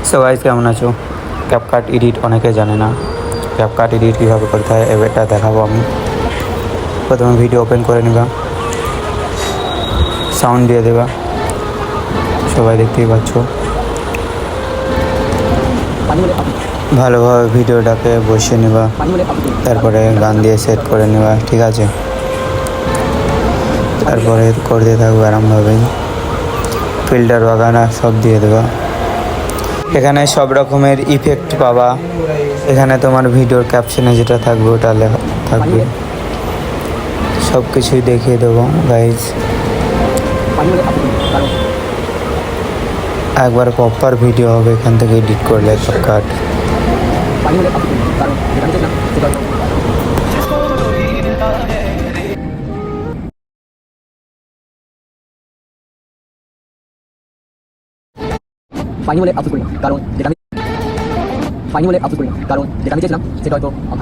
So guys কেমন আছো? CapCut edit অনেকে জানে না, ক্যাপকাট এডিট কীভাবে করতে হয় এটা দেখাবো আমি। প্রথমে ভিডিও ওপেন করে নেবা, সাউন্ড দিয়ে দেবা, সবাই দেখতেই পাচ্ছ। ভালোভাবে ভিডিওটাকে বসিয়ে নেবা, তারপরে গান দিয়ে সেট করে নেবা, ঠিক আছে? তারপরে করতে থাকবো আরামভাবেই, ফিল্টার বাগানা সব দিয়ে দেবা। এখানে সব রকমের ইফেক্ট পাবা। এখানে তোমার ভিডিওর ক্যাপশনে যেটা থাকবে ওটা লেখা থাকবে, সব কিছুই দেখিয়ে দেবো গাইজ। একবার প্রপার ভিডিও হবে এখান থেকে এডিট করলে ক্যাপকাট। পাইনি বলে আফসোস করি না, কারণ যেটা আমি পাইনি বলে আফসোস করি না, কারণ যেটা আমি চেয়েছিলাম সেটা হয়তো আমি